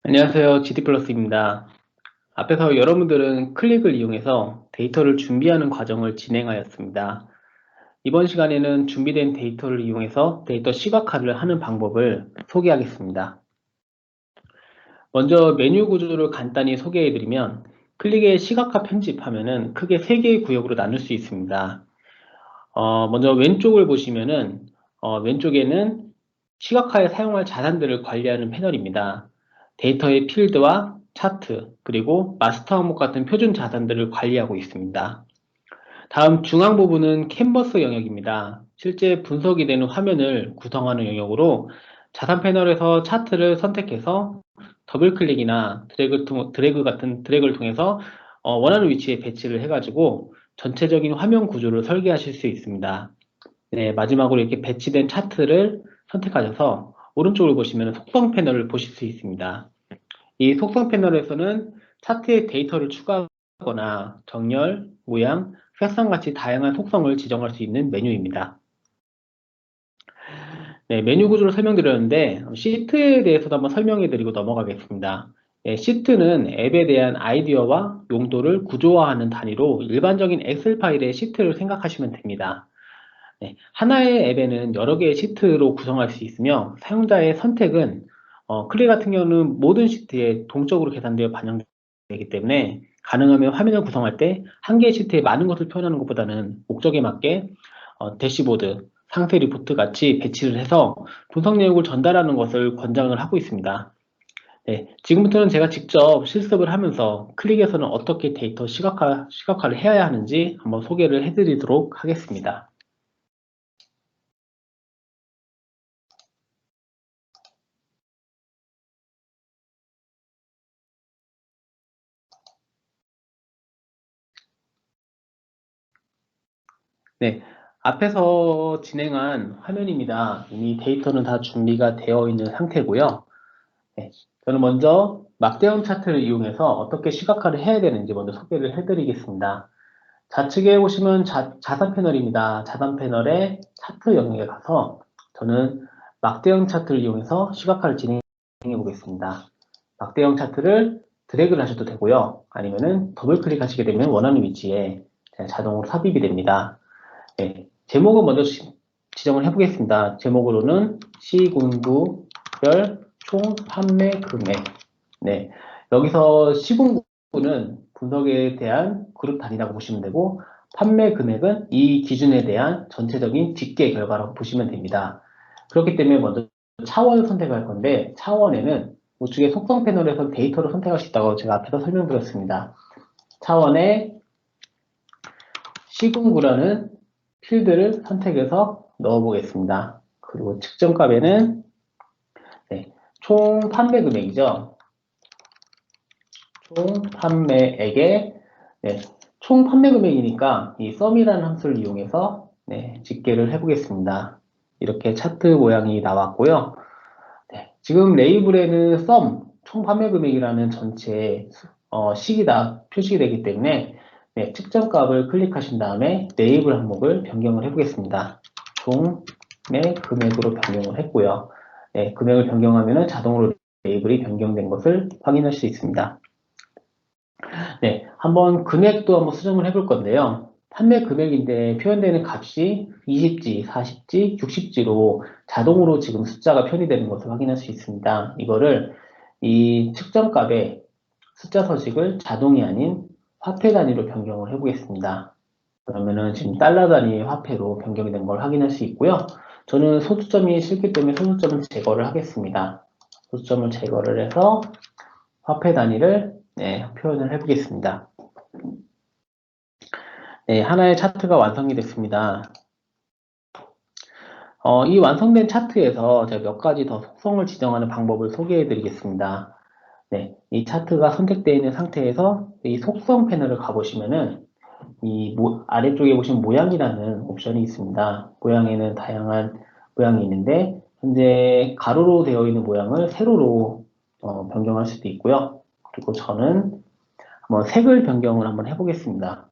안녕하세요. GD플러스입니다. 앞에서 여러분들은 클릭을 이용해서 데이터를 준비하는 과정을 진행하였습니다. 이번 시간에는 준비된 데이터를 이용해서 데이터 시각화를 하는 방법을 소개하겠습니다. 먼저 메뉴 구조를 간단히 소개해드리면 클릭의 시각화 편집하면은 크게 3개의 구역으로 나눌 수 있습니다. 먼저 왼쪽을 보시면은 왼쪽에는 시각화에 사용할 자산들을 관리하는 패널입니다. 데이터의 필드와 차트, 그리고 마스터 항목 같은 표준 자산들을 관리하고 있습니다. 다음 중앙 부분은 캔버스 영역입니다. 실제 분석이 되는 화면을 구성하는 영역으로 자산 패널에서 차트를 선택해서 더블 클릭이나 드래그를 통해서 원하는 위치에 배치를 해가지고 전체적인 화면 구조를 설계하실 수 있습니다. 네, 마지막으로 이렇게 배치된 차트를 선택하셔서 오른쪽으로 보시면 속성 패널을 보실 수 있습니다. 이 속성 패널에서는 차트에 데이터를 추가하거나 정렬, 모양, 색상 같이 다양한 속성을 지정할 수 있는 메뉴입니다. 네, 메뉴 구조를 설명드렸는데 시트에 대해서도 한번 설명해드리고 넘어가겠습니다. 네, 시트는 앱에 대한 아이디어와 용도를 구조화하는 단위로 일반적인 엑셀 파일의 시트를 생각하시면 됩니다. 네, 하나의 앱에는 여러 개의 시트로 구성할 수 있으며 사용자의 선택은 클릭 같은 경우는 모든 시트에 동적으로 계산되어 반영되기 때문에 가능하면 화면을 구성할 때 한 개의 시트에 많은 것을 표현하는 것보다는 목적에 맞게 대시보드, 상세 리포트 같이 배치를 해서 분석 내역을 전달하는 것을 권장을 하고 있습니다. 네, 지금부터는 제가 직접 실습을 하면서 클릭에서는 어떻게 데이터 시각화를 해야 하는지 한번 소개를 해드리도록 하겠습니다. 네, 앞에서 진행한 화면입니다. 이미 데이터는 다 준비가 되어 있는 상태고요. 네, 저는 먼저 막대형 차트를 이용해서 어떻게 시각화를 해야 되는지 먼저 소개를 해드리겠습니다. 좌측에 보시면 자산 패널입니다. 자산 패널의 차트 영역에 가서 저는 막대형 차트를 이용해서 시각화를 진행해 보겠습니다. 막대형 차트를 드래그를 하셔도 되고요. 아니면은 더블 클릭하시게 되면 원하는 위치에 자동으로 삽입이 됩니다. 네, 제목은 먼저 지정을 해보겠습니다. 제목으로는 시군구별 총 판매 금액. 네, 여기서 시군구는 분석에 대한 그룹 단위라고 보시면 되고, 판매 금액은 이 기준에 대한 전체적인 집계 결과라고 보시면 됩니다. 그렇기 때문에 먼저 차원을 선택할 건데, 차원에는 우측에 속성 패널에서 데이터를 선택할 수 있다고 제가 앞에서 설명드렸습니다. 차원에 시군구라는 필드를 선택해서 넣어보겠습니다. 그리고 측정값에는 네, 총 판매 금액이죠. 총 판매액에 네, 총 판매 금액이니까 이 sum이라는 함수를 이용해서 집계를 해보겠습니다. 이렇게 차트 모양이 나왔고요. 네, 지금 레이블에는 sum, 총 판매 금액이라는 전체 식이 다 표시가 되기 때문에 측정값을 클릭하신 다음에 레이블 항목을 변경을 해보겠습니다. 총의 금액으로 변경을 했고요. 네, 금액을 변경하면 자동으로 레이블이 변경된 것을 확인할 수 있습니다. 네, 한번 금액도 한번 수정을 해볼 건데요. 판매 금액인데 표현되는 값이 20지, 40지, 60지로 자동으로 지금 숫자가 표현되는 것을 확인할 수 있습니다. 이거를 이 측정값의 숫자 서식을 자동이 아닌 화폐 단위로 변경을 해보겠습니다. 그러면은 지금 달러 단위의 화폐로 변경이 된 걸 확인할 수 있고요. 저는 소수점이 싫기 때문에 소수점을 제거를 하겠습니다. 소수점을 제거를 해서 화폐 단위를 표현을 해보겠습니다. 네, 하나의 차트가 완성이 됐습니다. 이 완성된 차트에서 제가 몇 가지 더 속성을 지정하는 방법을 소개해 드리겠습니다. 네, 이 차트가 선택되어 있는 상태에서 이 속성 패널을 가보시면은 이 아래쪽에 보시면 모양이라는 옵션이 있습니다. 모양에는 다양한 모양이 있는데 현재 가로로 되어 있는 모양을 세로로 변경할 수도 있고요. 그리고 저는 한번 색을 변경을 한번 해보겠습니다.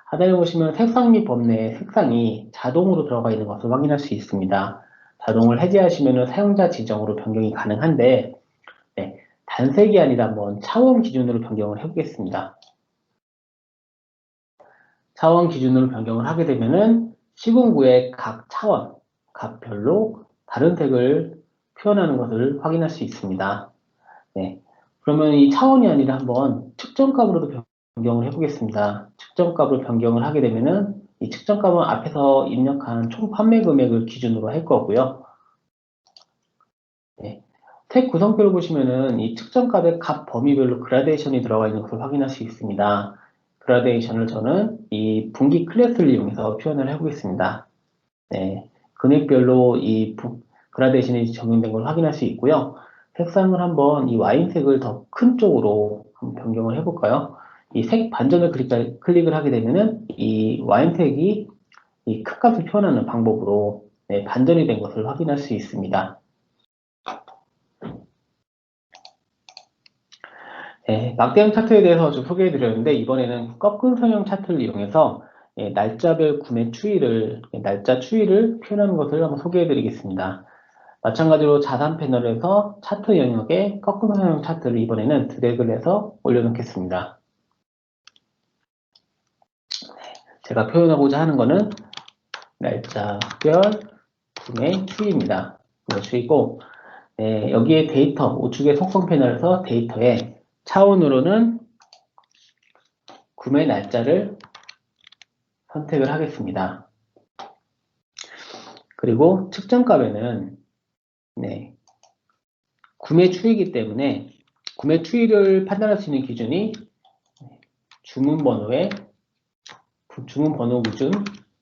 하단에 보시면 색상 및 범례의 색상이 자동으로 들어가 있는 것을 확인할 수 있습니다. 자동을 해제하시면 사용자 지정으로 변경이 가능한데 단색이 아니라 한번 차원 기준으로 변경을 해보겠습니다. 차원 기준으로 변경을 하게 되면은 시공구의 각 차원, 값별로 다른 색을 표현하는 것을 확인할 수 있습니다. 네. 그러면 이 차원이 아니라 한번 측정값으로도 변경을 해보겠습니다. 측정값을 변경을 하게 되면은 이 측정값은 앞에서 입력한 총 판매 금액을 기준으로 할 거고요. 네. 색 구성표를 보시면은 이 측정값의 값 범위별로 그라데이션이 들어가 있는 것을 확인할 수 있습니다. 그라데이션을 저는 이 분기 클래스를 이용해서 표현을 해보겠습니다. 네. 금액별로 이 그라데이션이 적용된 걸 확인할 수 있고요. 색상을 한번 이 와인색을 더 큰 쪽으로 한번 변경을 해볼까요? 이 색 반전을 클릭을 하게 되면은 이 와인색이 이 큰값을 표현하는 방법으로 네, 반전이 된 것을 확인할 수 있습니다. 네, 막대형 차트에 대해서 좀 소개해 드렸는데 이번에는 꺾은 성형 차트를 이용해서 날짜별 구매 추이를 날짜 추이를 표현하는 것을 한번 소개해 드리겠습니다. 마찬가지로 자산 패널에서 차트 영역에 꺾은 성형 차트를 이번에는 드래그를 해서 올려놓겠습니다. 제가 표현하고자 하는 것은 날짜별 구매 추이입니다. 구매 추이고 여기에 데이터, 우측의 속성 패널에서 데이터에 차원으로는 구매 날짜를 선택을 하겠습니다. 그리고 측정값에는 구매 추이이기 때문에 구매 추이를 판단할 수 있는 기준이 주문 번호 기준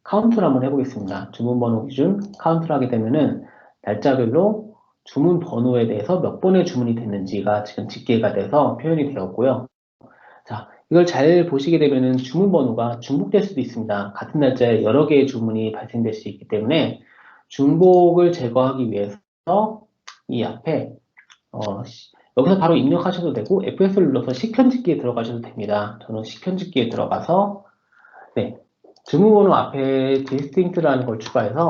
카운트를 한번 해보겠습니다. 주문 번호 기준 카운트를 하게 되면은 날짜별로 주문 번호에 대해서 몇 번의 주문이 됐는지가 지금 집계가 돼서 표현이 되었고요. 자, 이걸 잘 보시게 되면은 주문 번호가 중복될 수도 있습니다. 같은 날짜에 여러 개의 주문이 발생될 수 있기 때문에 중복을 제거하기 위해서 이 앞에 여기서 바로 입력하셔도 되고 F8을 눌러서 식편집기에 들어가셔도 됩니다. 저는 식편집기에 들어가서 주문번호 앞에 distinct라는 걸 추가해서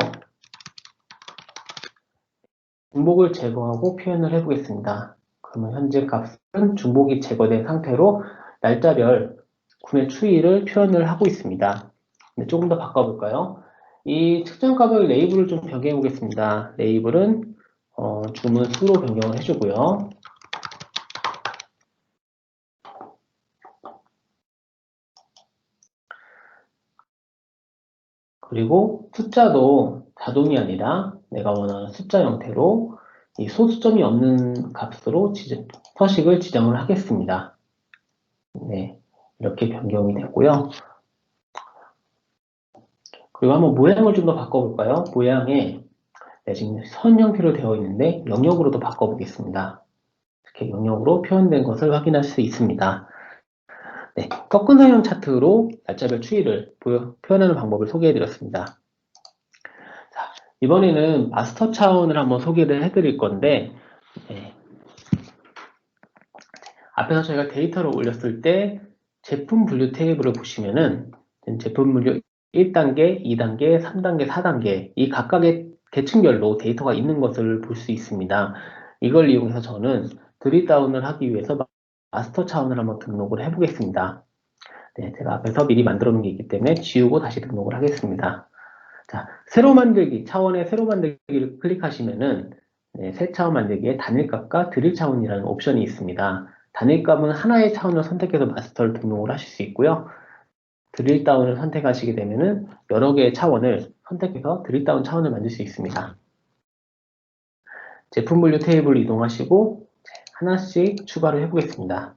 중복을 제거하고 표현을 해보겠습니다. 그러면 현재 값은 중복이 제거된 상태로 날짜별 구매 추이를 표현을 하고 있습니다. 조금 더 바꿔볼까요? 이 측정값을 레이블을 좀 변경해 보겠습니다. 레이블은 주문 수로 변경을 해주고요. 그리고 숫자도 자동이 아니라 내가 원하는 숫자 형태로 이 소수점이 없는 값으로 서식을 지정을 하겠습니다. 네, 이렇게 변경이 됐고요. 그리고 한번 모양을 좀 더 바꿔볼까요? 모양에 지금 선 형태로 되어 있는데 영역으로도 바꿔보겠습니다. 이렇게 영역으로 표현된 것을 확인할 수 있습니다. 네, 꺾은 성형 차트로 날짜별 추이를 표현하는 방법을 소개해드렸습니다. 자, 이번에는 마스터 차원을 한번 소개를 해드릴 건데 앞에서 저희가 데이터를 올렸을 때 제품 분류 테이블을 보시면은 제품 분류 1단계, 2단계, 3단계, 4단계 이 각각의 계층별로 데이터가 있는 것을 볼 수 있습니다. 이걸 이용해서 저는 드릴다운을 하기 위해서 마스터 차원을 한번 등록을 해보겠습니다. 네, 제가 앞에서 미리 만들어 놓은 게 있기 때문에 지우고 다시 등록을 하겠습니다. 자, 새로 만들기, 차원의 새로 만들기를 클릭하시면은 새 차원 만들기에 단일값과 드릴 차원이라는 옵션이 있습니다. 단일값은 하나의 차원을 선택해서 마스터를 등록을 하실 수 있고요. 드릴다운을 선택하시게 되면은 여러 개의 차원을 선택해서 드릴다운 차원을 만들 수 있습니다. 제품 분류 테이블로 이동하시고 하나씩 추가를 해보겠습니다.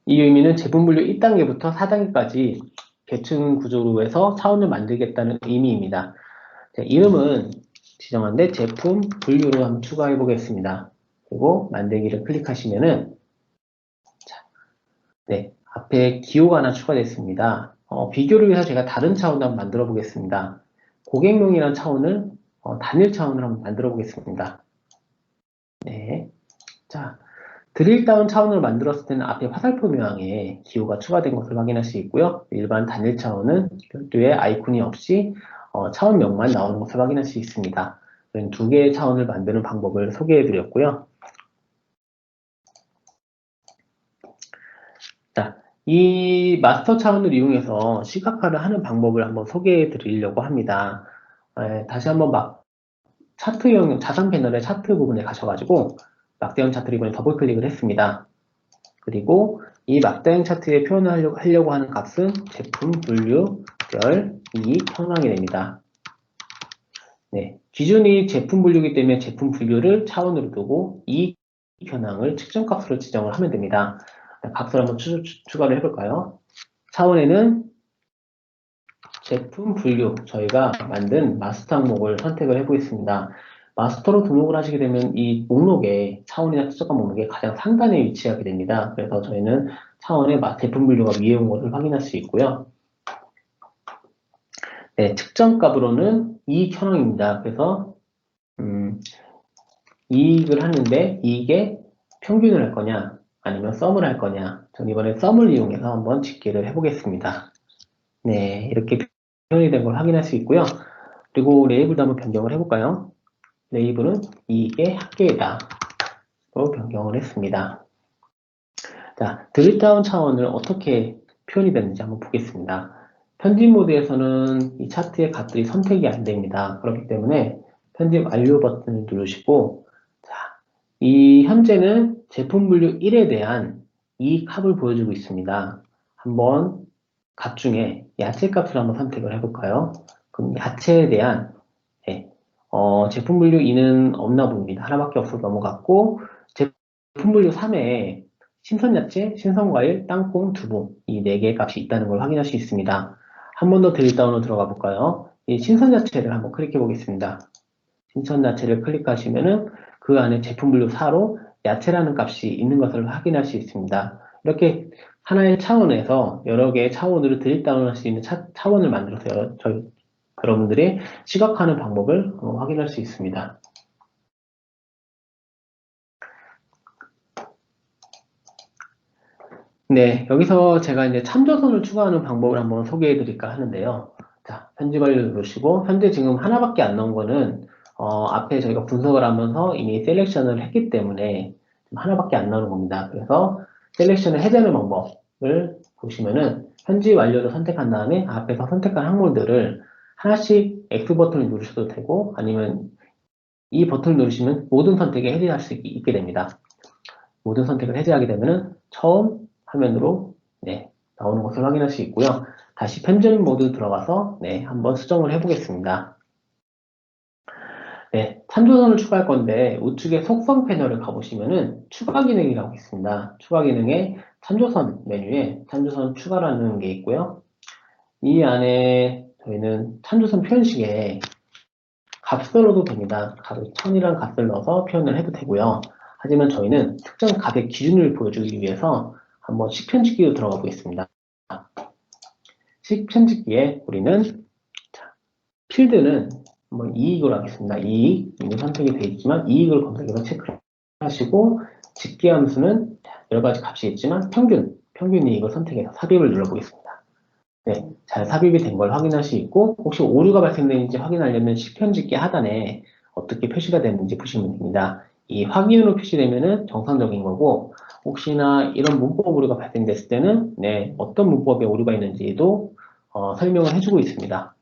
이 의미는 제품 분류 1단계부터 4단계까지 계층 구조로 해서 차원을 만들겠다는 의미입니다. 자, 이름은 지정한데 제품 분류로 한번 추가해 보겠습니다. 그리고 만들기를 클릭하시면은 앞에 기호가 하나 추가됐습니다. 비교를 위해서 제가 다른 차원을 한번 만들어 보겠습니다. 고객명이라는 차원을 단일 차원으로 한번 만들어 보겠습니다. 네. 자, 드릴다운 차원을 만들었을 때는 앞에 화살표 모양의 기호가 추가된 것을 확인할 수 있고요. 일반 단일 차원은 별도의 아이콘이 없이 차원명만 나오는 것을 확인할 수 있습니다. 두 개의 차원을 만드는 방법을 소개해 드렸고요. 자, 이 마스터 차원을 이용해서 시각화를 하는 방법을 한번 소개해 드리려고 합니다. 다시 한번 차트형 자산 패널의 차트 부분에 가셔가지고 막대형 차트를 이번에 더블 클릭을 했습니다. 그리고 이 막대형 차트에 표현을 하려고 하는 값은 제품 분류별 이익 현황이 됩니다. 네, 기준이 제품 분류이기 때문에 제품 분류를 차원으로 두고 이익 현황을 측정값으로 지정을 하면 됩니다. 값을 한번 추가를 해볼까요? 차원에는 제품 분류, 저희가 만든 마스터 항목을 선택을 해보겠습니다. 마스터로 등록을 하시게 되면 이 목록에, 차원이나 특정한 목록에 가장 상단에 위치하게 됩니다. 그래서 저희는 차원의 제품 분류가 위에 온 것을 확인할 수 있고요. 네, 측정값으로는 이익 현황입니다. 그래서 이익을 하는데 이익에 평균을 할 거냐 아니면 썸을 할 거냐, 전 이번에 썸을 이용해서 한번 집계를 해보겠습니다. 네, 이렇게 표현이 된 걸 확인할 수 있고요. 그리고 레이블도 한번 변경을 해볼까요? 레이블은 이익의 합계이다 로 변경을 했습니다. 자, 드립다운 차원을 어떻게 표현이 되는지 한번 보겠습니다. 편집 모드에서는 이 차트의 값들이 선택이 안 됩니다. 그렇기 때문에 편집 완료 버튼을 누르시고, 자, 이 현재는 제품 분류 1에 대한 이 값을 보여주고 있습니다. 한번 값 중에 야채 값을 한번 선택을 해볼까요? 그럼 야채에 대한 제품 분류 2는 없나 봅니다. 하나밖에 없어서 넘어갔고, 제품 분류 3에 신선야채, 신선과일, 땅콩, 두부 이 4개의 값이 있다는 걸 확인할 수 있습니다. 한 번 더 드릴다운으로 들어가 볼까요? 이 신선야채를 한번 클릭해 보겠습니다. 신선야채를 클릭하시면은 그 안에 제품 분류 4로 야채라는 값이 있는 것을 확인할 수 있습니다. 이렇게 하나의 차원에서 여러 개의 차원으로 드립다운할 수 있는 차원을 만들어서 여러분들이 시각화하는 방법을 확인할 수 있습니다. 네, 여기서 제가 이제 참조선을 추가하는 방법을 한번 소개해 드릴까 하는데요. 자, 편집 완료 누르시고, 현재 지금 하나밖에 안 나온 거는, 앞에 저희가 분석을 하면서 이미 셀렉션을 했기 때문에 하나밖에 안 나오는 겁니다. 그래서 셀렉션을 해제하는 방법을 보시면은, 편집 완료를 선택한 다음에 앞에서 선택한 항목들을 하나씩 X 버튼을 누르셔도 되고, 아니면 이 버튼을 누르시면 모든 선택에 해제할 수 있게 됩니다. 모든 선택을 해제하게 되면은 처음 화면으로 나오는 것을 확인할 수 있고요. 다시 편집 모드 들어가서 한번 수정을 해보겠습니다. 네, 참조선을 추가할 건데 우측에 속성 패널을 가보시면은 추가 기능이라고 있습니다. 추가 기능에 참조선 메뉴에 참조선 추가라는 게 있고요. 이 안에 저희는 참조선 표현식에 값을 넣어도 됩니다. 값을 1000이라는 값을 넣어서 표현을 해도 되고요. 하지만 저희는 특정 값의 기준을 보여주기 위해서 한번 식편집기로 들어가 보겠습니다. 식편집기에 우리는 필드는 한번 이익으로 하겠습니다. 이익, 이미 선택이 되어 있지만 이익을 검색해서 체크를 하시고, 집계 함수는 여러 가지 값이 있지만 평균 이익을 선택해서 삽입을 눌러보겠습니다. 네, 잘 삽입이 된 걸 확인할 수 있고, 혹시 오류가 발생되는지 확인하려면 식편집기 하단에 어떻게 표시가 되는지 보시면 됩니다. 이 확인으로 표시되면은 정상적인 거고, 혹시나 이런 문법 오류가 발생됐을 때는 어떤 문법에 오류가 있는지도 설명을 해주고 있습니다.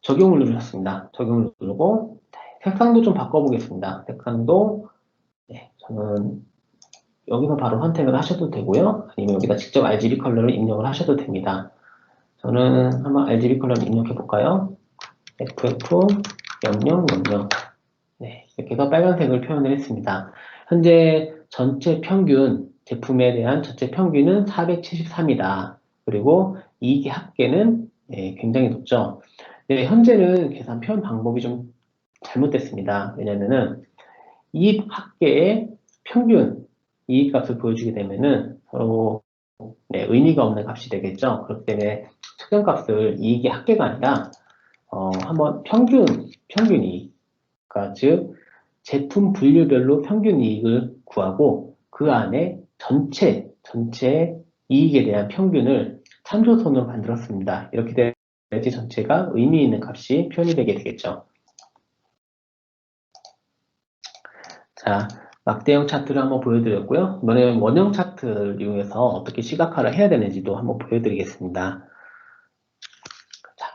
적용을 누르셨습니다. 적용을 누르고 색상도 좀 바꿔보겠습니다. 색상도 저는 여기서 바로 선택을 하셔도 되고요. 아니면 여기다 직접 RGB 컬러를 입력을 하셔도 됩니다. 저는 한번 RGB 컬러를 입력해 볼까요? FF0000. 네, 이렇게 해서 빨간색을 표현을 했습니다. 현재 전체 평균, 제품에 대한 전체 평균은 473이다. 그리고 이익의 합계는 굉장히 높죠. 네, 현재는 계산 표현 방법이 좀 잘못됐습니다. 왜냐면은 이익 합계의 평균 이익값을 보여주게 되면은 서로 의미가 없는 값이 되겠죠. 그렇기 때문에 측정값을 이익의 합계가 아니라 한번 평균 이익, 그러니까 즉 제품 분류별로 평균 이익을 구하고 그 안에 전체 이익에 대한 평균을 참조선으로 만들었습니다. 이렇게 돼야지 전체가 의미 있는 값이 표현이 되게 되겠죠. 자, 막대형 차트를 한번 보여드렸고요. 이번에 원형 차트를 이용해서 어떻게 시각화를 해야 되는지도 한번 보여드리겠습니다. 자,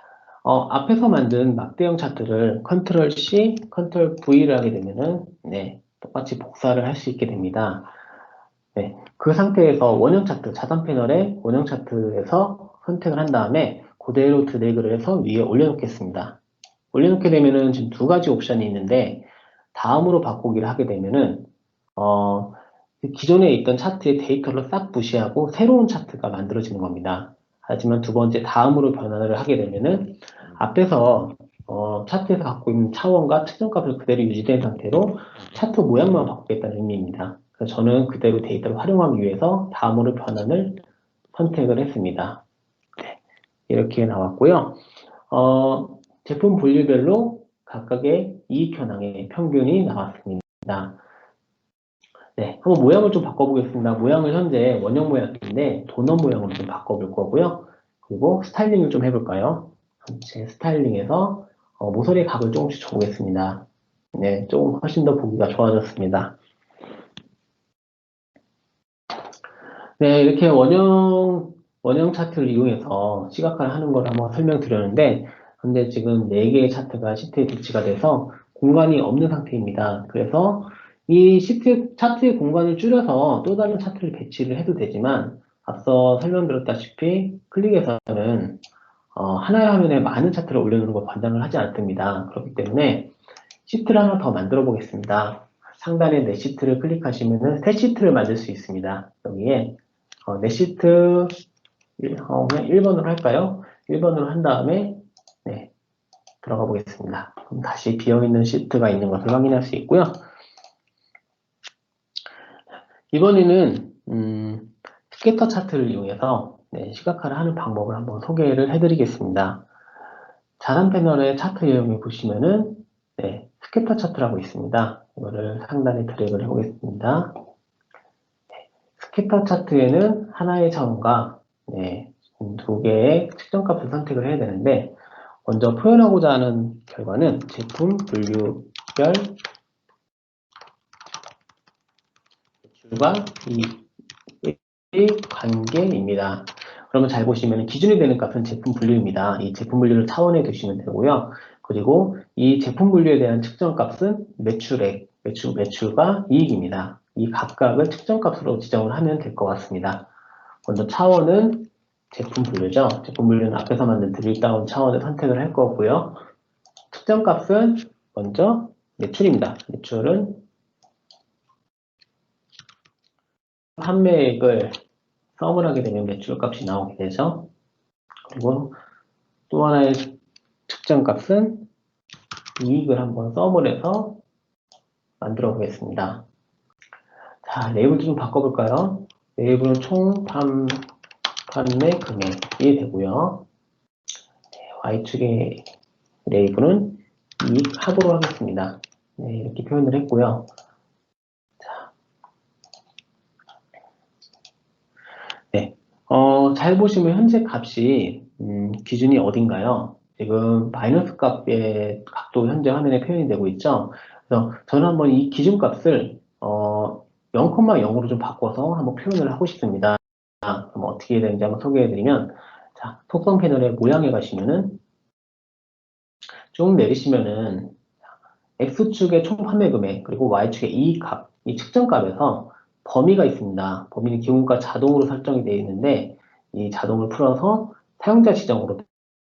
앞에서 만든 막대형 차트를 컨트롤 C, 컨트롤 V를 하게 되면은, 네, 똑같이 복사를 할 수 있게 됩니다. 네, 그 상태에서 원형 차트, 자산 패널의 원형 차트에서 선택을 한 다음에 그대로 드래그를 해서 위에 올려놓겠습니다. 올려놓게 되면은 지금 두 가지 옵션이 있는데, 다음으로 바꾸기를 하게 되면은, 기존에 있던 차트의 데이터를 싹 무시하고 새로운 차트가 만들어지는 겁니다. 하지만 두 번째 다음으로 변화를 하게 되면은 앞에서 차트에서 갖고 있는 차원과 측정값을 그대로 유지된 상태로 차트 모양만 바꾸겠다는 의미입니다. 그래서 저는 그대로 데이터를 활용하기 위해서 다음으로 변환을 선택을 했습니다. 네, 이렇게 나왔고요. 제품 분류별로 각각의 이익 현황의 평균이 나왔습니다. 네, 한번 모양을 좀 바꿔보겠습니다. 모양을 현재 원형 모양인데 도넛 모양으로 좀 바꿔볼 거고요. 그리고 스타일링을 좀 해볼까요? 전체 스타일링에서 모서리 각을 조금씩 줘보겠습니다. 네, 조금 훨씬 더 보기가 좋아졌습니다. 네, 이렇게 원형 차트를 이용해서 시각화를 하는 걸 한번 설명드렸는데 현재 지금 4개의 차트가 시트에 배치가 돼서 공간이 없는 상태입니다. 그래서 이 차트의 공간을 줄여서 또 다른 차트를 배치를 해도 되지만 앞서 설명드렸다시피 클릭에서는 하나의 화면에 많은 차트를 올려놓는 걸 권장을 하지 않습니다. 그렇기 때문에 시트를 하나 더 만들어 보겠습니다. 상단에 내 시트를 클릭하시면 새 시트를 만들 수 있습니다. 여기에 내 시트 그냥 1번으로 할까요? 1번으로 한 다음에 네, 들어가 보겠습니다. 그럼 다시 비어있는 시트가 있는 것을 확인할 수 있고요. 이번에는 스캐터 차트를 이용해서 네, 시각화를 하는 방법을 한번 소개를 해드리겠습니다. 자산 패널의 차트 내용을 보시면은 네, 스캐터 차트라고 있습니다. 이거를 상단에 드래그를 해보겠습니다. 네, 스캐터 차트에는 하나의 차원과 네, 2개의 측정값을 선택을 해야 되는데 먼저 표현하고자 하는 결과는 제품 분류별 매출과 이익의 관계입니다. 그러면 잘 보시면 기준이 되는 값은 제품 분류입니다. 이 제품 분류를 차원에 두시면 되고요. 그리고 이 제품 분류에 대한 측정값은 매출액, 매출과 이익입니다. 이 각각을 측정값으로 지정을 하면 될 것 같습니다. 먼저 차원은 제품 분류죠. 제품 분류는 앞에서 만든 드릴다운 차원을 선택을 할 거고요. 측정값은 먼저 매출입니다. 매출은 판매액을 썸을 하게 되면 매출값이 나오게 되죠. 그리고 또 하나의 측정값은 이익을 한번 썸을 해서 만들어 보겠습니다. 자, 레이블도 좀 바꿔볼까요? 레이블은 총 판매 금액이 되고요. Y축의 레이블은 이익 합으로 하겠습니다. 네, 이렇게 표현을 했고요. 자, 네, 잘 보시면 현재 값이 기준이 어딘가요? 지금 마이너스 값의 값도 현재 화면에 표현이 되고 있죠. 그래서 저는 한번 이 기준값을 0,0으로 좀 바꿔서 한번 표현을 하고 싶습니다. 그럼 어떻게 해야 되는지 한번 소개해드리면, 자, 속성 패널의 모양에 가시면은 쭉 내리시면은 X축의 총 판매 금액 그리고 Y축의 이익값, 이 측정값에서 범위가 있습니다. 범위는 기본가 자동으로 설정이 되어 있는데 이 자동을 풀어서 사용자 지정으로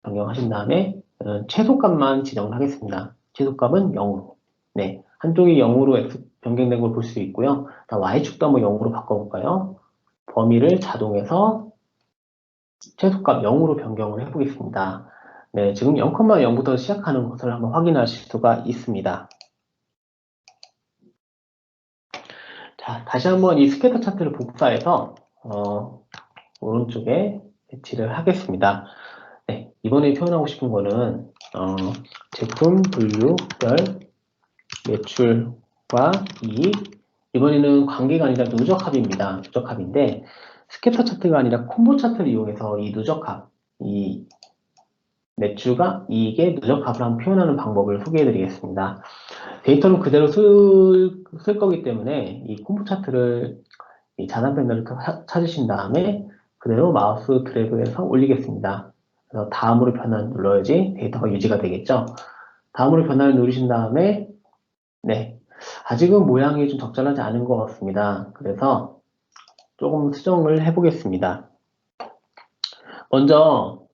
변경하신 다음에 최소값만 지정을 하겠습니다. 최소값은 0으로. 네, 한쪽이 0으로 X 변경된 걸 볼 수 있고요. Y축도 한번 0으로 바꿔볼까요? 범위를 자동에서 최소값 0으로 변경을 해보겠습니다. 네, 지금 0,0부터 시작하는 것을 한번 확인하실 수가 있습니다. 자, 다시 한번 이 스캐터 차트를 복사해서 오른쪽에 배치를 하겠습니다. 네, 이번에 표현하고 싶은 거는 제품 분류별 매출과 이익, 이번에는 관계가 아니라 누적합입니다. 누적합인데 스캐터 차트가 아니라 콤보 차트를 이용해서 이 누적합, 이 매출과 이익의 누적합을 한번 표현하는 방법을 소개해 드리겠습니다. 데이터는 그대로 쓸 거기 때문에 이 콤보 차트를 이 자산 패널을 찾으신 다음에 그대로 마우스 드래그해서 올리겠습니다. 그래서 다음으로 변환 눌러야지 데이터가 유지가 되겠죠. 다음으로 변환을 누르신 다음에 네, 아직은 모양이 좀 적절하지 않은 것 같습니다. 그래서 조금 수정을 해보겠습니다. 먼저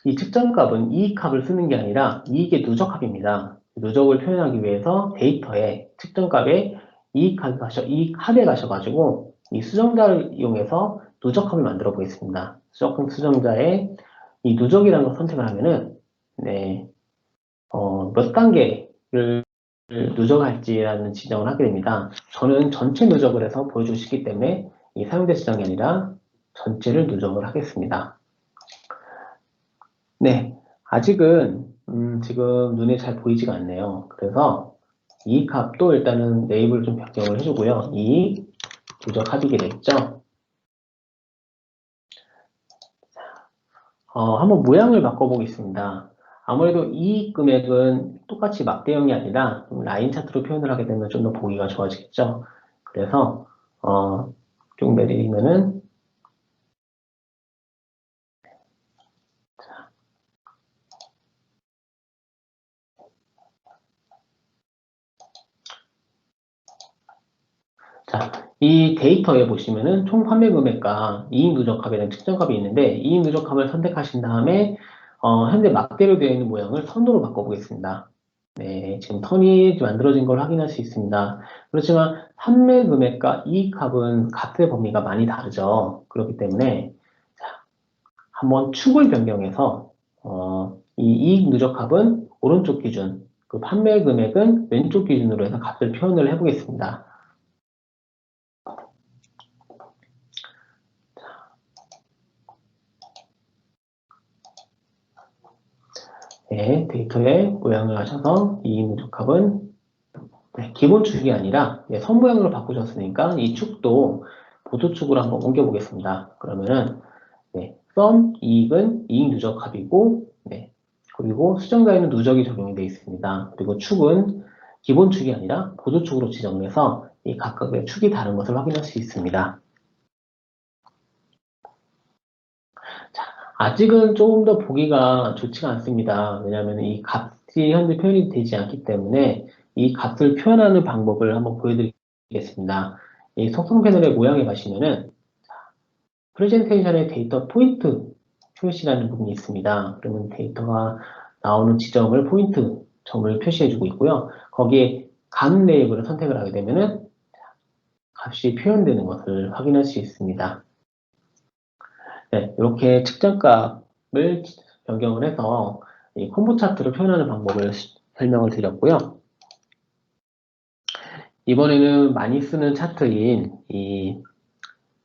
이 측정값은 이익합을 쓰는 게 아니라 이익의 누적합입니다. 누적을 표현하기 위해서 데이터에 측정값에 이익합에 가셔가지고 이 수정자를 이용해서 누적합을 만들어 보겠습니다. 수정자에 이 누적이라는 걸 선택을 하면은 네, 몇 단계를 누적할지라는 지정을 하게 됩니다. 저는 전체 누적을 해서 보여주고 싶기 때문에 이 사용자 지정이 아니라 전체를 누적을 하겠습니다. 네, 아직은 지금 눈에 잘 보이지가 않네요. 그래서 이 값도 일단은 네이블 좀 변경을 해주고요. 이 누적합이게 됐죠. 한번 모양을 바꿔보겠습니다. 아무래도 이 금액은 똑같이 막대형이 아니라 라인 차트로 표현을 하게 되면 좀 더 보기가 좋아지겠죠. 그래서 쭉 내리면은 자, 이 데이터에 보시면은 총 판매 금액과 이익 누적합에 대한 측정값이 있는데 이익 누적합을 선택하신 다음에 현재 막대로 되어 있는 모양을 선으로 바꿔보겠습니다. 네, 지금 턴이 만들어진 걸 확인할 수 있습니다. 그렇지만 판매 금액과 이익합은 값의 범위가 많이 다르죠. 그렇기 때문에 자, 한번 축을 변경해서 이 이익 누적합은 오른쪽 기준, 그 판매 금액은 왼쪽 기준으로 해서 값을 표현을 해보겠습니다. 네, 데이터에 모양을 하셔서 이 누적합은 네, 기본 축이 아니라 네, 선 모양으로 바꾸셨으니까 이 축도 보조축으로 한번 옮겨 보겠습니다. 그러면은 네, 썸 이익은 이익 누적합이고 네, 그리고 수정자에는 누적이 적용이 되어 있습니다. 그리고 축은 기본 축이 아니라 보조축으로 지정을 해서 이 각각의 축이 다른 것을 확인할 수 있습니다. 아직은 조금 더 보기가 좋지가 않습니다. 왜냐하면 이 값이 현재 표현이 되지 않기 때문에 이 값을 표현하는 방법을 한번 보여드리겠습니다. 이 속성 패널의 모양에 가시면은 프레젠테이션의 데이터 포인트 표시라는 부분이 있습니다. 그러면 데이터가 나오는 지점을 포인트 점을 표시해주고 있고요. 거기에 값 레이블을 선택을 하게 되면은 값이 표현되는 것을 확인할 수 있습니다. 네, 이렇게 측정값을 변경을 해서 이 콤보 차트를 표현하는 방법을 설명을 드렸고요. 이번에는 많이 쓰는 차트인 이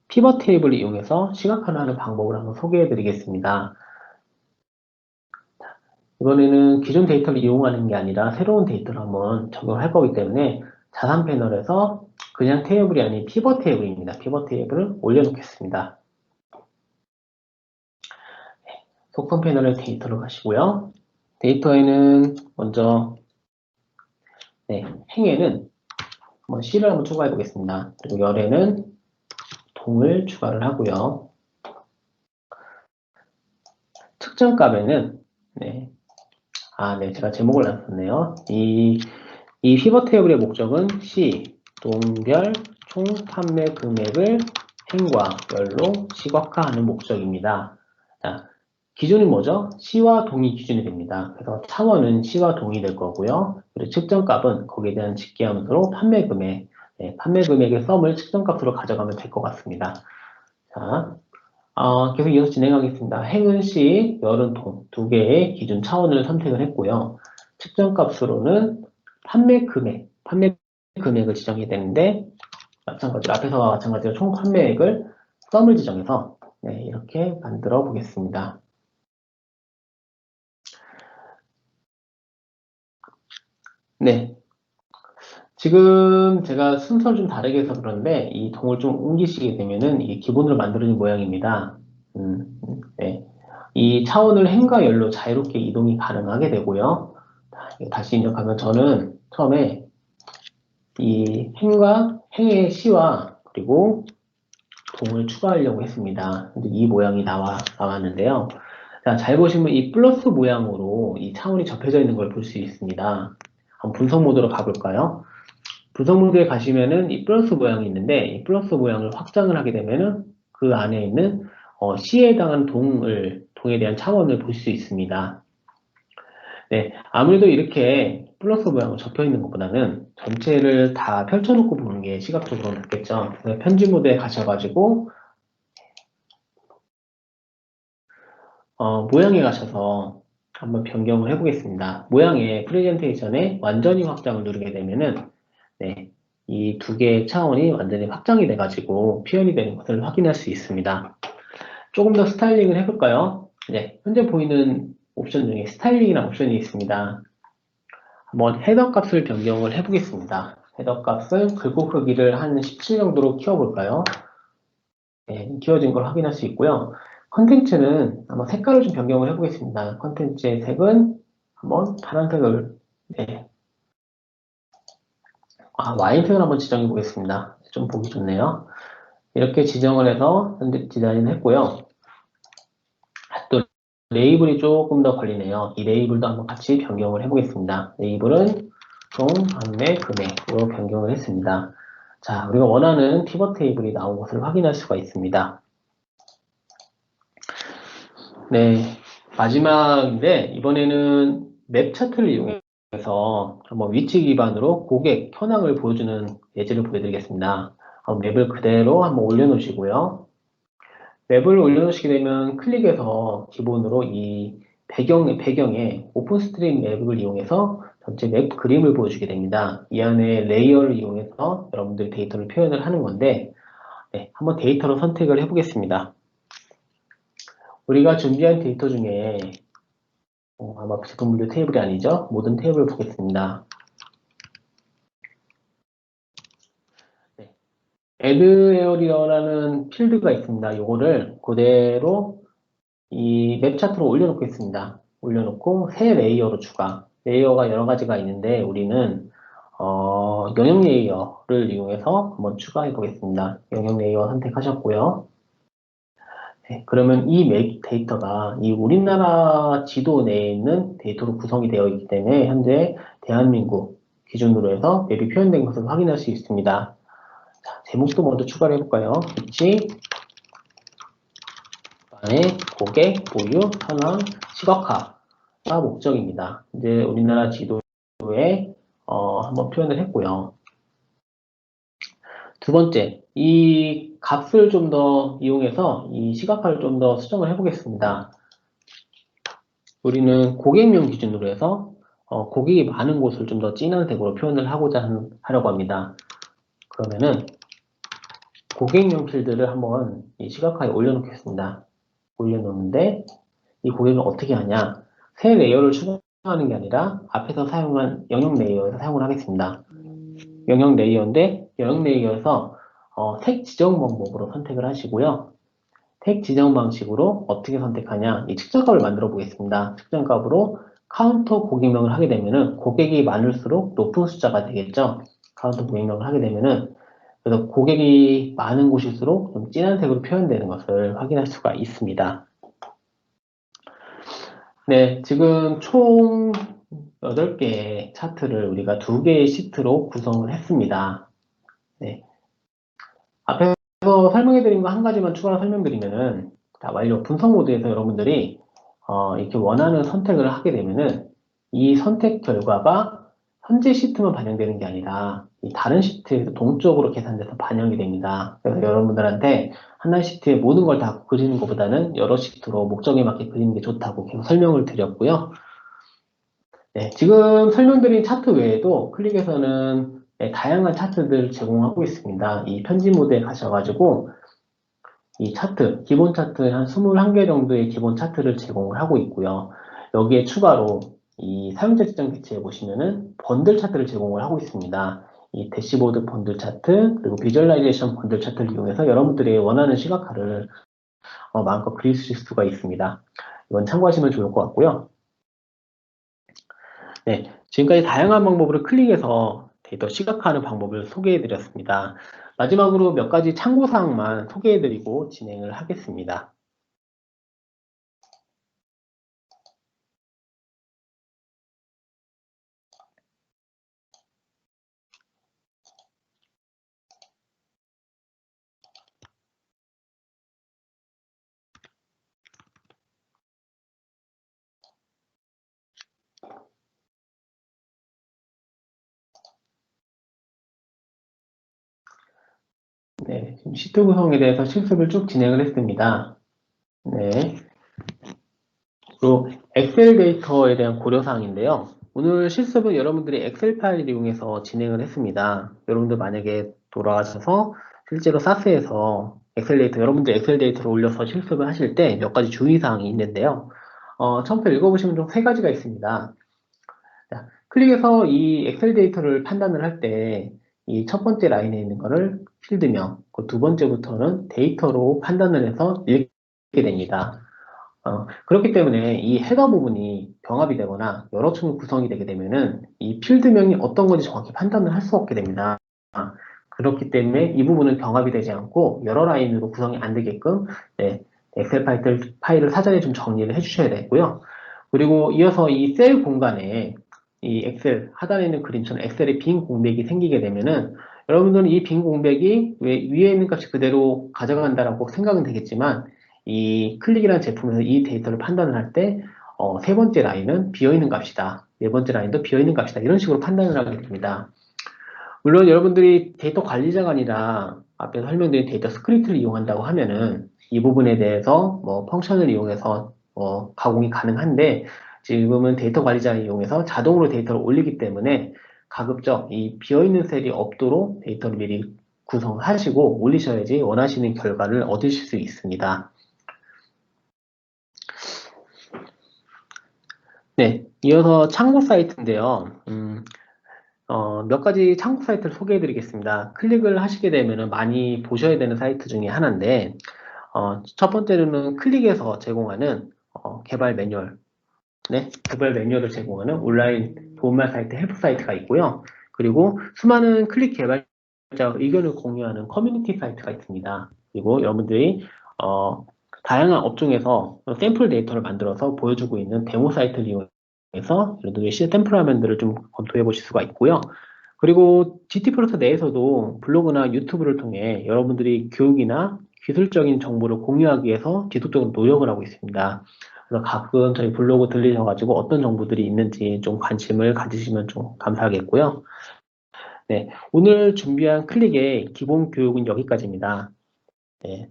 피벗 테이블을 이용해서 시각화하는 방법을 한번 소개해 드리겠습니다. 이번에는 기존 데이터를 이용하는 게 아니라 새로운 데이터를 한번 적용할 거기 때문에 자산 패널에서 그냥 테이블이 아닌 피벗 테이블입니다. 피벗 테이블을 올려놓겠습니다. 속성 패널의 데이터로 가시고요. 데이터에는 먼저 행에는 한번 C를 한번 추가해 보겠습니다. 그리고 열에는 동을 추가를 하고요. 측정값에는 제가 제목을 놨었네요. 이 피벗 테이블의 목적은 C, 동별 총 판매 금액을 행과 열로 시각화하는 목적입니다. 자, 기준이 뭐죠? C와 동이 기준이 됩니다. 그래서 차원은 C와 동이 될 거고요. 그리고 측정값은 거기에 대한 직계함수로 판매 금액, 판매 금액의 썸을 측정값으로 가져가면 될 것 같습니다. 자, 계속 이어서 진행하겠습니다. 행은 C, 열은 동, 두 개의 기준 차원을 선택을 했고요. 측정값으로는 판매 금액을 지정해야 되는데, 마찬가지로 앞에서와 마찬가지로 총 판매액을 썸을 지정해서 이렇게 만들어 보겠습니다. 네. 지금 제가 순서를 좀 다르게 해서 그런데 이 동을 좀 옮기시게 되면은 이게 기본으로 만들어진 모양입니다. 네. 이 차원을 행과 열로 자유롭게 이동이 가능하게 되고요. 다시 입력하면 저는 처음에 이 행과 행의 시와 그리고 동을 추가하려고 했습니다. 근데 이 모양이 나왔는데요. 자, 잘 보시면 이 플러스 모양으로 이 차원이 접혀져 있는 걸 볼 수 있습니다. 한번 분석 모드로 가볼까요? 분석 모드에 가시면은 이 플러스 모양이 있는데 이 플러스 모양을 확장을 하게 되면은 그 안에 있는 C에 해당하는 동에 대한 차원을 볼 수 있습니다. 네, 아무래도 이렇게 플러스 모양으로 접혀 있는 것보다는 전체를 다 펼쳐놓고 보는 게 시각적으로 낫겠죠. 그래서 편집 모드에 가셔가지고 모양에 가셔서 한번 변경을 해보겠습니다. 모양의 프레젠테이션에 완전히 확장을 누르게 되면은 네, 이 두 개의 차원이 완전히 확장이 돼가지고 표현이 되는 것을 확인할 수 있습니다. 조금 더 스타일링을 해볼까요? 네, 현재 보이는 옵션 중에 스타일링이라는 옵션이 있습니다. 한번 헤더 값을 변경을 해보겠습니다. 헤더 값을 긁고 크기를 한 17 정도로 키워볼까요? 네, 키워진 걸 확인할 수 있고요. 컨텐츠는 한번 색깔을 좀 변경을 해보겠습니다. 컨텐츠의 색은 한번 파란색을, 네. 와인색을 한번 지정해 보겠습니다. 좀 보기 좋네요. 이렇게 지정을 해서 현재 디자인을 했고요. 또 레이블이 조금 더 걸리네요. 이 레이블도 한번 같이 변경을 해보겠습니다. 레이블은 총 판매 금액으로 변경을 했습니다. 자, 우리가 원하는 피벗 테이블이 나온 것을 확인할 수가 있습니다. 네, 마지막인데 이번에는 맵 차트를 이용해서 한번 위치 기반으로 고객 현황을 보여주는 예제를 보여드리겠습니다. 맵을 그대로 한번 올려놓으시고요. 맵을 올려놓으시게 되면 클릭해서 기본으로 이 배경에 오픈스트림 맵을 이용해서 전체 맵 그림을 보여주게 됩니다. 이 안에 레이어를 이용해서 여러분들이 데이터를 표현을 하는 건데 네, 한번 데이터로 선택을 해보겠습니다. 우리가 준비한 데이터 중에 아마 제품 분류 테이블이 아니죠? 모든 테이블을 보겠습니다. 네. add area라는 필드가 있습니다. 요거를 그대로 이 맵 차트로 올려놓겠습니다. 올려놓고 새 레이어로 추가. 레이어가 여러 가지가 있는데 우리는 영역 레이어를 이용해서 한번 추가해 보겠습니다. 영역 레이어 선택하셨고요. 네, 그러면 이 맵 데이터가 이 우리나라 지도 내에 있는 데이터로 구성이 되어 있기 때문에 현재 대한민국 기준으로 해서 맵이 표현된 것을 확인할 수 있습니다. 자, 제목도 먼저 추가를 해볼까요? 위치, 안에 고객, 보유, 현황, 시각화가 목적입니다. 이제 우리나라 지도에 한번 표현을 했고요. 두 번째, 이 값을 좀 더 이용해서 이 시각화를 좀 더 수정을 해보겠습니다. 우리는 고객명 기준으로 해서 고객이 많은 곳을 좀 더 진한 색으로 표현을 하려고 합니다. 그러면은 고객명 필드를 한번 이 시각화에 올려놓겠습니다. 올려놓는데 이 고객을 어떻게 하냐? 새 레이어를 추가하는 게 아니라 앞에서 사용한 영역 레이어에서 사용을 하겠습니다. 영역 레이어인데 영역 레이어에서 색 지정 방법으로 선택을 하시고요. 색 지정 방식으로 어떻게 선택하냐? 이 측정값을 만들어 보겠습니다. 측정값으로 카운터 고객명을 하게 되면은 고객이 많을수록 높은 숫자가 되겠죠. 카운터 고객명을 하게 되면은 그래서 고객이 많은 곳일수록 좀 진한 색으로 표현되는 것을 확인할 수가 있습니다. 네, 지금 총 8개의 차트를 우리가 2개의 시트로 구성을 했습니다. 네. 앞에서 설명해드린 거 한 가지만 추가로 설명드리면은, 자, 완료 분석 모드에서 여러분들이, 이렇게 원하는 선택을 하게 되면은, 이 선택 결과가 현재 시트만 반영되는 게 아니라, 이 다른 시트에서 동적으로 계산돼서 반영이 됩니다. 그래서 여러분들한테 하나의 시트에 모든 걸 다 그리는 것보다는 여러 시트로 목적에 맞게 그리는 게 좋다고 계속 설명을 드렸고요. 네, 지금 설명드린 차트 외에도 클릭에서는 네, 다양한 차트들을 제공하고 있습니다. 이 편집 모드에 가셔가지고 이 차트, 기본 차트 한 21개 정도의 기본 차트를 제공을 하고 있고요. 여기에 추가로 이 사용자 지정 배치에 보시면은 번들 차트를 제공을 하고 있습니다. 이 대시보드 번들 차트, 그리고 비주얼라이제이션 번들 차트를 이용해서 여러분들이 원하는 시각화를 마음껏 그리실 수가 있습니다. 이건 참고하시면 좋을 것 같고요. 네, 지금까지 다양한 방법으로 클릭해서 데이터 시각화하는 방법을 소개해 드렸습니다. 마지막으로 몇 가지 참고사항만 소개해 드리고 진행을 하겠습니다. 네, 지금 시트 구성에 대해서 실습을 쭉 진행을 했습니다. 네. 그리고 엑셀 데이터에 대한 고려사항인데요. 오늘 실습은 여러분들이 엑셀 파일을 이용해서 진행을 했습니다. 여러분들 만약에 돌아가셔서 실제로 사스에서 엑셀 데이터, 여러분들 엑셀 데이터를 올려서 실습을 하실 때 몇 가지 주의사항이 있는데요. 처음부터 읽어보시면 좀 세 가지가 있습니다. 자, 클릭해서 이 엑셀 데이터를 판단을 할 때 이 첫 번째 라인에 있는 거를 필드명, 그 두 번째부터는 데이터로 판단을 해서 읽게 됩니다. 그렇기 때문에 이 헤더 부분이 병합이 되거나 여러 층 구성이 되게 되면은 이 필드명이 어떤 건지 정확히 판단을 할 수 없게 됩니다. 그렇기 때문에 이 부분은 병합이 되지 않고 여러 라인으로 구성이 안 되게끔 네, 엑셀 파일을 사전에 좀 정리를 해주셔야 되고요. 그리고 이어서 이 셀 공간에 이 엑셀 하단에 있는 그림처럼 엑셀에 빈 공백이 생기게 되면은 여러분들은 이 빈 공백이 왜 위에 있는 값이 그대로 가져간다라고 생각은 되겠지만 이 클릭이라는 제품에서 이 데이터를 판단을 할 때 세 번째 라인은 비어있는 값이다. 네 번째 라인도 비어있는 값이다. 이런 식으로 판단을 하게 됩니다. 물론 여러분들이 데이터 관리자가 아니라 앞에 설명드린 데이터 스크립트를 이용한다고 하면은 이 부분에 대해서 뭐 펑션을 이용해서 가공이 가능한데 지금은 데이터 관리자를 이용해서 자동으로 데이터를 올리기 때문에 가급적 이 비어있는 셀이 없도록 데이터를 미리 구성하시고 올리셔야지 원하시는 결과를 얻으실 수 있습니다. 네, 이어서 참고 사이트인데요. 몇 가지 참고 사이트를 소개해 드리겠습니다. 클릭을 하시게 되면 많이 보셔야 되는 사이트 중에 하나인데, 첫 번째로는 클릭해서 제공하는 개발 매뉴얼, 네, 개발 매뉴얼을 제공하는 온라인 도움말 사이트, 헬프 사이트가 있고요. 그리고 수많은 클릭 개발자 의견을 공유하는 커뮤니티 사이트가 있습니다. 그리고 여러분들이 다양한 업종에서 샘플 데이터를 만들어서 보여주고 있는 데모 사이트를 이용해서 여러분들이 샘플 화면들을 좀 검토해 보실 수가 있고요. 그리고 GT 프로젝트 내에서도 블로그나 유튜브를 통해 여러분들이 교육이나 기술적인 정보를 공유하기 위해서 지속적으로 노력을 하고 있습니다. 그래서 가끔 저희 블로그 들리셔가지고 어떤 정보들이 있는지 좀 관심을 가지시면 좀 감사하겠고요. 네, 오늘 준비한 클릭의 기본 교육은 여기까지입니다. 네,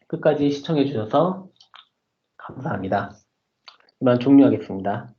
끝까지 시청해 주셔서 감사합니다. 이만 종료하겠습니다.